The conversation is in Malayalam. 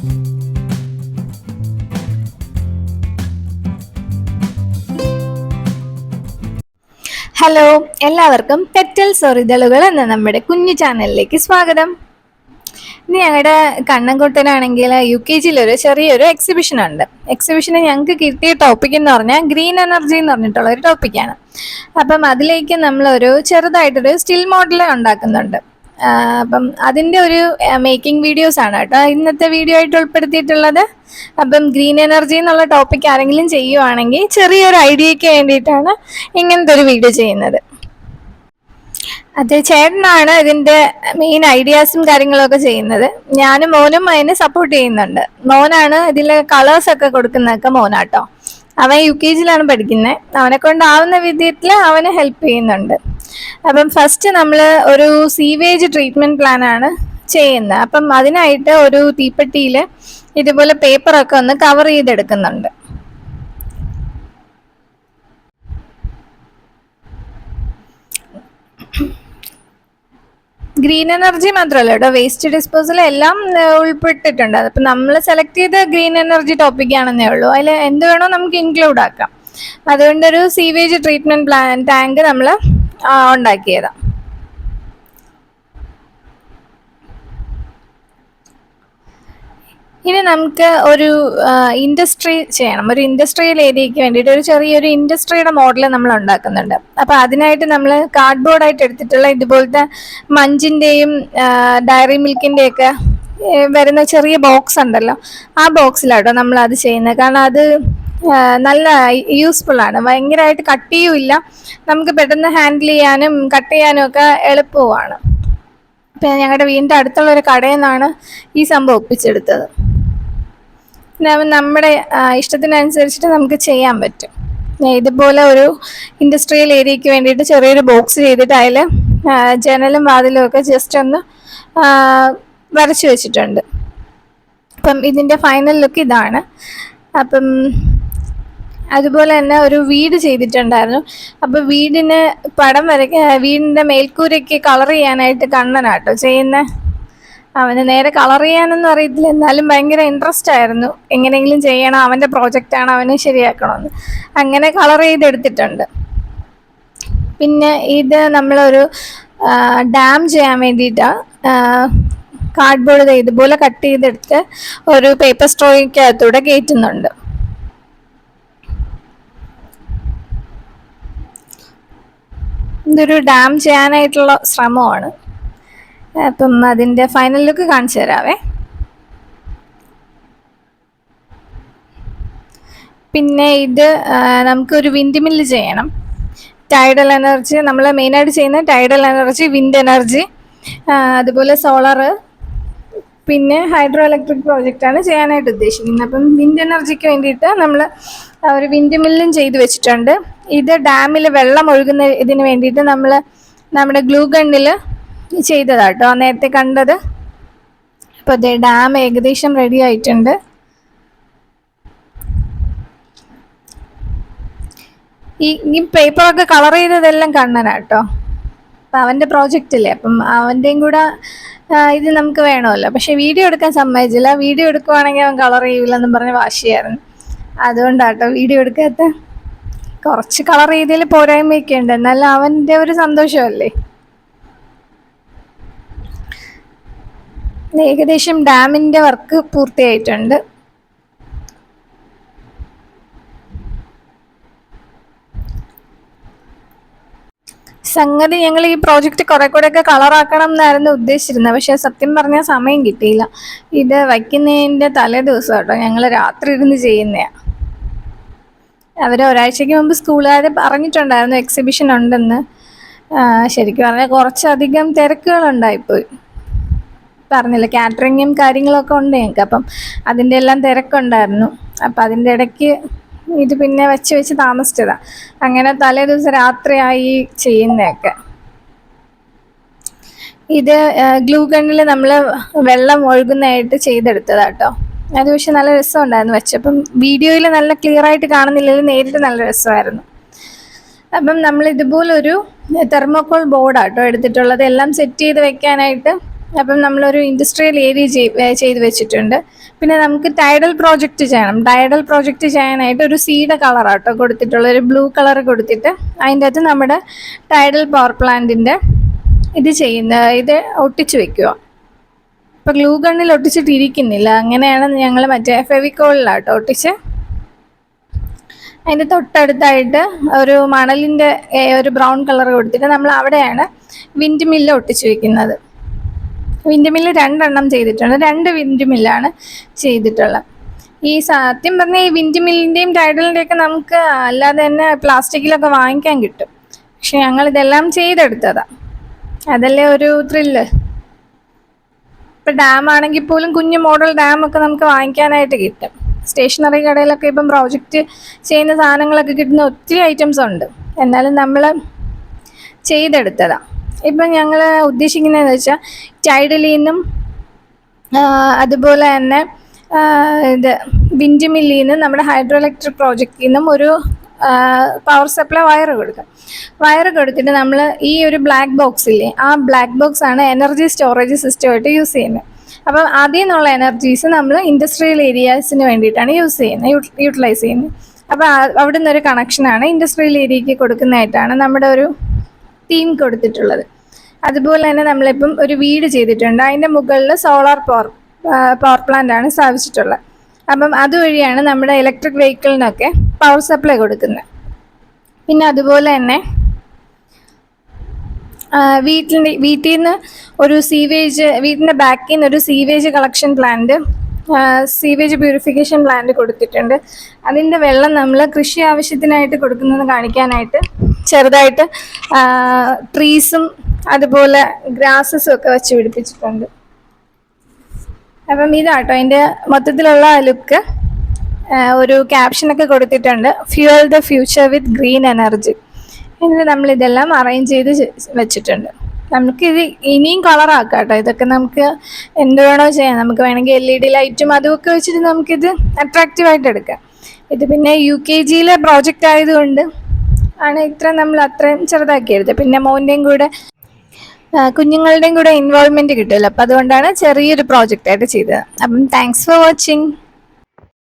ഹലോ, എല്ലാവർക്കും പെറ്റൽസ് ഒറിതളുകൾ എന്ന നമ്മുടെ കുഞ്ഞു ചാനലിലേക്ക് സ്വാഗതം. ഇനി ഞങ്ങളുടെ കണ്ണൻകുട്ടനാണെങ്കിൽ UKG ഒരു ചെറിയൊരു എക്സിബിഷൻ ഉണ്ട്. എക്സിബിഷന് ഞങ്ങൾക്ക് കിട്ടിയ ടോപ്പിക് എന്ന് പറഞ്ഞാൽ ഗ്രീൻ എനർജി എന്ന് പറഞ്ഞിട്ടുള്ള ഒരു ടോപ്പിക്കാണ്. അപ്പം അതിലേക്ക് നമ്മളൊരു ചെറുതായിട്ടൊരു സ്റ്റിൽ മോഡൽ ഉണ്ടാക്കുന്നുണ്ട്. അപ്പം അതിൻ്റെ ഒരു മേക്കിംഗ് വീഡിയോസ് ആണ് കേട്ടോ ഇന്നത്തെ വീഡിയോ ആയിട്ട് ഉൾപ്പെടുത്തിയിട്ടുള്ളത്. അപ്പം ഗ്രീൻ എനർജി എന്നുള്ള ടോപ്പിക് ആരെങ്കിലും ചെയ്യുവാണെങ്കിൽ ചെറിയൊരു ഐഡിയയ്ക്ക് വേണ്ടിയിട്ടാണ് ഇങ്ങനത്തെ ഒരു വീഡിയോ ചെയ്യുന്നത്. അതെ, ചേട്ടനാണ് ഇതിൻ്റെ മെയിൻ ഐഡിയാസും കാര്യങ്ങളൊക്കെ ചെയ്യുന്നത്. ഞാനും മോനും അതിനെ സപ്പോർട്ട് ചെയ്യുന്നുണ്ട്. മോനാണ് ഇതിലെ കളേഴ്സൊക്കെ കൊടുക്കുന്നതൊക്കെ മോനാട്ടോ. അവൻ UKG പഠിക്കുന്നത്. അവനെ കൊണ്ടാവുന്ന വിധത്തിൽ അവന് ഹെൽപ്പ് ചെയ്യുന്നുണ്ട്. അപ്പം ഫസ്റ്റ് നമ്മൾ ഒരു സീവേജ് ട്രീറ്റ്മെൻറ്റ് പ്ലാനാണ് ചെയ്യുന്നത്. അപ്പം അതിനായിട്ട് ഒരു തീപ്പെട്ടിയിൽ ഇതുപോലെ പേപ്പറൊക്കെ ഒന്ന് കവർ ചെയ്തെടുക്കുന്നുണ്ട്. ഗ്രീൻ എനർജി മാത്രമല്ല കേട്ടോ, വേസ്റ്റ് ഡിസ്പോസൽ എല്ലാം ഉൾപ്പെട്ടിട്ടുണ്ട്. അപ്പം നമ്മൾ സെലക്ട് ചെയ്ത ഗ്രീൻ എനർജി ടോപ്പിക് ആണെന്നേ ഉള്ളൂ. അതിൽ എന്ത് വേണോ നമുക്ക് ഇൻക്ലൂഡ് ആക്കാം. അതുകൊണ്ടൊരു സീവേജ് ട്രീറ്റ്മെൻറ്റ് ടാങ്ക് നമ്മൾ ഉണ്ടാക്കിയതാണ്. ഇനി നമുക്ക് ഒരു ഇൻഡസ്ട്രി ചെയ്യണം. ഒരു ഇൻഡസ്ട്രിയൽ ഏരിയയ്ക്ക് വേണ്ടിയിട്ട് ഒരു ചെറിയൊരു ഇൻഡസ്ട്രിയുടെ മോഡൽ നമ്മൾ ഉണ്ടാക്കുന്നുണ്ട്. അപ്പോൾ അതിനായിട്ട് നമ്മൾ കാർഡ്ബോർഡായിട്ട് എടുത്തിട്ടുള്ള ഇതുപോലത്തെ മഞ്ചിൻ്റെയും ഡയറി മിൽക്കിൻ്റെയൊക്കെ വരുന്ന ചെറിയ ബോക്സ് ഉണ്ടല്ലോ, ആ ബോക്സിലാട്ടോ നമ്മൾ അത് ചെയ്യുന്നത്. കാരണം അത് നല്ല യൂസ്ഫുള്ളാണ്. ഭയങ്കരമായിട്ട് കട്ടിയുമില്ല, നമുക്ക് പെട്ടെന്ന് ഹാൻഡിൽ ചെയ്യാനും കട്ട് ചെയ്യാനും ഒക്കെ എളുപ്പവുമാണ്. ഇപ്പം ഞങ്ങളുടെ വീടിൻ്റെ അടുത്തുള്ള ഒരു കടയിൽ നിന്നാണ് ഈ സംഭവം ഒപ്പിച്ചെടുത്തത്. നമ്മുടെ ഇഷ്ടത്തിനനുസരിച്ചിട്ട് നമുക്ക് ചെയ്യാൻ പറ്റും. ഇതുപോലെ ഒരു ഇൻഡസ്ട്രിയൽ ഏരിയയ്ക്ക് വേണ്ടിയിട്ട് ചെറിയൊരു ബോക്സ് ചെയ്തിട്ട് അതിൽ ജനലും വാതിലും ഒക്കെ ജസ്റ്റ് ഒന്ന് വരച്ചു വെച്ചിട്ടുണ്ട്. അപ്പം ഇതിൻ്റെ ഫൈനൽ ലുക്ക് ഇതാണ്. അപ്പം അതുപോലെ തന്നെ ഒരു വീട് ചെയ്തിട്ടുണ്ടായിരുന്നു. അപ്പോൾ വീടിന് പടം വീടിൻ്റെ മേൽക്കൂരയ്ക്ക് കളർ ചെയ്യാനായിട്ട് കണ്ണനാട്ടോ ചെയ്യുന്നത്. അവന് നേരെ കളർ ചെയ്യാനൊന്നും അറിയത്തില്ല, എന്നാലും ഭയങ്കര ഇൻട്രസ്റ്റ് ആയിരുന്നു. എങ്ങനെയെങ്കിലും ചെയ്യണം, അവൻ്റെ പ്രോജക്റ്റാണ്, അവനെ ശരിയാക്കണമെന്ന്. അങ്ങനെ കളർ ചെയ്തെടുത്തിട്ടുണ്ട്. പിന്നെ ഇത് നമ്മളൊരു ഡാം ചെയ്യാൻ വേണ്ടിയിട്ടാണ് കാർഡ്ബോർഡ് ഇതുപോലെ കട്ട് ചെയ്തെടുത്ത് ഒരു പേപ്പർ സ്ട്രോയ്ക്കകത്തൂടെ കയറ്റുന്നുണ്ട്. ഇതൊരു ഡാം ചെയ്യാനായിട്ടുള്ള ശ്രമമാണ്. അപ്പം അതിൻ്റെ ഫൈനൽ ലുക്ക് കാണിച്ചു തരാവേ. പിന്നെ ഇത് നമുക്കൊരു വിൻഡ് മില്ല് ചെയ്യണം. ടൈഡൽ എനർജി നമ്മൾ മെയിനായിട്ട് ചെയ്യുന്ന ടൈഡൽ എനർജി, വിൻഡ് എനർജി, അതുപോലെ സോളറ്, പിന്നെ ഹൈഡ്രോ ഇലക്ട്രിക് പ്രോജക്റ്റാണ് ചെയ്യാനായിട്ട് ഉദ്ദേശിക്കുന്നത്. അപ്പം വിൻഡ് എനർജിക്ക് വേണ്ടിയിട്ട് നമ്മൾ ഒരു വിൻഡ് മില്ലും ചെയ്ത് വെച്ചിട്ടുണ്ട്. ഇത് ഡാമിൽ വെള്ളം ഒഴുകുന്ന ഇതിന് വേണ്ടിയിട്ട് നമ്മൾ നമ്മുടെ ഗ്ലൂ ഗണ്ണിൽ ചെയ്തതാട്ടോ നേരത്തെ കണ്ടത്. അപ്പോൾ അതേ ഡാം ഏകദേശം റെഡി ആയിട്ടുണ്ട്. ഈ പേപ്പറൊക്കെ കളർ ചെയ്തതെല്ലാം കണ്ണനാട്ടോ. അപ്പം അവൻ്റെ പ്രോജക്റ്റില്ലേ, അപ്പം അവൻ്റെയും കൂടെ ഇത് നമുക്ക് വേണമല്ലോ. പക്ഷെ വീഡിയോ എടുക്കാൻ സമ്മതിച്ചില്ല. വീഡിയോ എടുക്കുവാണെങ്കിൽ അവൻ കളർ ചെയ്യില്ലെന്നും പറഞ്ഞ് വാശിയായിരുന്നു. അതുകൊണ്ടാട്ടോ വീഡിയോ എടുക്കാത്ത. കുറച്ച് കളർ ചെയ്തതിൽ പോരായ്മയൊക്കെ ഉണ്ട്, എന്നാലും അവൻ്റെ ഒരു സന്തോഷമല്ലേ. ഏകദേശം ഡാമിൻ്റെ വർക്ക് പൂർത്തിയായിട്ടുണ്ട്. സംഗതി ഞങ്ങൾ ഈ പ്രോജക്റ്റ് കുറെ കൂടെയൊക്കെ കളറാക്കണം എന്നായിരുന്നു ഉദ്ദേശിച്ചിരുന്നത്. പക്ഷെ സത്യം പറഞ്ഞാൽ സമയം കിട്ടിയില്ല. ഇത് വയ്ക്കുന്നതിൻ്റെ തലേ ദിവസം കേട്ടോ ഞങ്ങൾ രാത്രി ഇരുന്ന് ചെയ്യുന്നതാണ്. അവർ ഒരാഴ്ചയ്ക്ക് മുമ്പ് സ്കൂളുകാർ പറഞ്ഞിട്ടുണ്ടായിരുന്നു എക്സിബിഷൻ ഉണ്ടെന്ന്. ശരിക്കും പറഞ്ഞാൽ കുറച്ചധികം തിരക്കുകളുണ്ടായിപ്പോയി. പറഞ്ഞില്ല, കാറ്ററിങ്ങും കാര്യങ്ങളൊക്കെ ഉണ്ട് ഞങ്ങൾക്ക്. അപ്പം അതിൻ്റെ എല്ലാം തിരക്കുണ്ടായിരുന്നു. അപ്പം അതിൻ്റെ ഇടയ്ക്ക് ഇത് പിന്നെ വെച്ച് താമസിച്ചതാണ്. അങ്ങനെ തലേ ദിവസം രാത്രിയായി ചെയ്യുന്നതൊക്കെ. ഇത് ഗ്ലൂ ഗണ്ണിൽ നമ്മൾ വെള്ളം ഒഴുകുന്നതായിട്ട് ചെയ്തെടുത്തതാട്ടോ. അത് പക്ഷെ നല്ല രസമുണ്ടായിരുന്നു വെച്ചപ്പം. വീഡിയോയിൽ നല്ല ക്ലിയർ ആയിട്ട് കാണുന്നില്ലെങ്കിൽ നേരിട്ട് നല്ല രസമായിരുന്നു. അപ്പം നമ്മൾ ഇതുപോലൊരു തെർമോക്കോൾ ബോർഡാട്ടോ എടുത്തിട്ടുള്ളത്. എല്ലാം സെറ്റ് ചെയ്ത് വെക്കാനായിട്ട് അപ്പം നമ്മളൊരു ഇൻഡസ്ട്രിയൽ ഏരിയ ചെയ്ത് വെച്ചിട്ടുണ്ട്. പിന്നെ നമുക്ക് ടൈഡൽ പ്രോജക്റ്റ് ചെയ്യണം. ടൈഡൽ പ്രോജക്റ്റ് ചെയ്യാനായിട്ട് ഒരു സീഡ് കളറാട്ടോ കൊടുത്തിട്ടുള്ള, ഒരു ബ്ലൂ കളർ കൊടുത്തിട്ട് അതിൻ്റെ അകത്ത് നമ്മുടെ ടൈഡൽ പവർ പ്ലാന്റിൻ്റെ ഇത് ഒട്ടിച്ച് വെക്കുക. ഇപ്പം ഗ്ലൂ ഗണ്ണിൽ ഒട്ടിച്ചിട്ടിരിക്കുന്നില്ല, അങ്ങനെയാണ് ഞങ്ങൾ മറ്റേ ഫെവിക്കോളിലാട്ടോ ഒട്ടിച്ച്. അതിൻ്റെ തൊട്ടടുത്തായിട്ട് ഒരു മണലിൻ്റെ ഒരു ബ്രൗൺ കളർ കൊടുത്തിട്ട് നമ്മൾ അവിടെയാണ് വിൻഡ് മില്ല് ഒട്ടിച്ച് വെക്കുന്നത്. വിൻഡ് മില്ല് 2 എണ്ണം ചെയ്തിട്ടുണ്ട്, 2 വിൻഡ് മില്ലാണ് ചെയ്തിട്ടുള്ളത്. ഈ സത്യം പറഞ്ഞാൽ ഈ വിൻഡ് മില്ലിൻ്റെയും ടൈഡലിൻ്റെയൊക്കെ നമുക്ക് അല്ലാതെ തന്നെ പ്ലാസ്റ്റിക്കിലൊക്കെ വാങ്ങിക്കാൻ കിട്ടും. പക്ഷെ ഞങ്ങളിതെല്ലാം ചെയ്തെടുത്തതാണ്, അതല്ലേ ഒരു ത്രില്ല്. ഇപ്പം ഡാം ആണെങ്കിൽ പോലും കുഞ്ഞു മോഡൽ ഡാമൊക്കെ നമുക്ക് വാങ്ങിക്കാനായിട്ട് കിട്ടും. സ്റ്റേഷനറി കടയിലൊക്കെ ഇപ്പം പ്രോജക്റ്റ് ചെയ്യുന്ന സാധനങ്ങളൊക്കെ കിട്ടുന്ന ഒത്തിരി ഐറ്റംസ് ഉണ്ട്. എന്നാലും നമ്മൾ ചെയ്തെടുത്തതാണ്. ഇപ്പം ഞങ്ങൾ ഉദ്ദേശിക്കുന്നതെന്ന് വെച്ചാൽ ടൈഡലിൽ നിന്നും അതുപോലെ തന്നെ വിൻഡ് മില്ലിൽ നിന്നും നമ്മുടെ ഹൈഡ്രോ ഇലക്ട്രിക് പ്രോജക്റ്റിൽ നിന്നും ഒരു പവർ സപ്ലൈ വയർ കൊടുത്തിട്ട് നമ്മൾ ഈ ഒരു ബ്ലാക്ക് ബോക്സില്ലേ, ആ ബ്ലാക്ക് ബോക്സ് ആണ് എനർജി സ്റ്റോറേജ് സിസ്റ്റമായിട്ട് യൂസ് ചെയ്യുന്നത്. അപ്പം അതിൽ നിന്നുള്ള എനർജീസ് നമ്മൾ ഇൻഡസ്ട്രിയൽ ഏരിയാസിന് വേണ്ടിയിട്ടാണ് യൂട്ടിലൈസ് ചെയ്യുന്നത്. അപ്പോൾ അവിടെ നിന്നൊരു കണക്ഷനാണ് ഇൻഡസ്ട്രിയൽ ഏരിയയ്ക്ക് കൊടുക്കുന്നതായിട്ടാണ് നമ്മുടെ ഒരു തീം കൊടുത്തിട്ടുള്ളത്. അതുപോലെ തന്നെ നമ്മളിപ്പം ഒരു വീട് ചെയ്തിട്ടുണ്ട്, അതിൻ്റെ മുകളിൽ സോളാർ പവർ പ്ലാന്റ് ആണ് സ്ഥാപിച്ചിട്ടുള്ളത്. അപ്പം അതുവഴിയാണ് നമ്മുടെ ഇലക്ട്രിക് വെഹിക്കിളിനൊക്കെ പവർ സപ്ലൈ കൊടുക്കുന്നത്. പിന്നെ അതുപോലെ തന്നെ വീട്ടിൽ നിന്ന് ഒരു വീട്ടിൻ്റെ ബാക്കിൽ നിന്ന് ഒരു sewage collection plant, sewage purification plant കൊടുത്തിട്ടുണ്ട്. അതിൻ്റെ വെള്ളം നമ്മൾ കൃഷി ആവശ്യത്തിനായിട്ട് കൊടുക്കുന്നത് കാണിക്കാനായിട്ട് ചെറുതായിട്ട് ട്രീസും അതുപോലെ ഗ്രാസസും ഒക്കെ വെച്ച് പിടിപ്പിച്ചിട്ടുണ്ട്. അപ്പം ഇതാട്ടോ അതിൻ്റെ മൊത്തത്തിലുള്ള ലുക്ക്. ഒരു ക്യാപ്ഷനൊക്കെ കൊടുത്തിട്ടുണ്ട്, fuel the future with green energy. എന്നിട്ട് നമ്മളിതെല്ലാം അറേഞ്ച് ചെയ്ത് വെച്ചിട്ടുണ്ട്. നമുക്കിത് ഇനിയും കളറാക്കാം കേട്ടോ. ഇതൊക്കെ നമുക്ക് എന്ത് വേണോ ചെയ്യാം. നമുക്ക് വേണമെങ്കിൽ LED ലൈറ്റും അതുമൊക്കെ വെച്ചിട്ട് നമുക്കിത് അട്രാക്റ്റീവായിട്ട് എടുക്കാം. ഇത് പിന്നെ UKGയിലെ പ്രോജക്റ്റ് ആയതുകൊണ്ട് ആണ് നമ്മൾ അത്രയും ചെറുതാക്കിയെടുത്തത്. പിന്നെ മോൻ്റെയും കൂടെ കുഞ്ഞുങ്ങളുടെയും കൂടെ ഇൻവോൾവ്മെൻറ്റ് കിട്ടുമല്ലോ, അപ്പോൾ അതുകൊണ്ടാണ് ചെറിയൊരു പ്രോജക്റ്റായിട്ട് ചെയ്തത്. അപ്പം താങ്ക്സ് ഫോർ വാച്ചിങ്.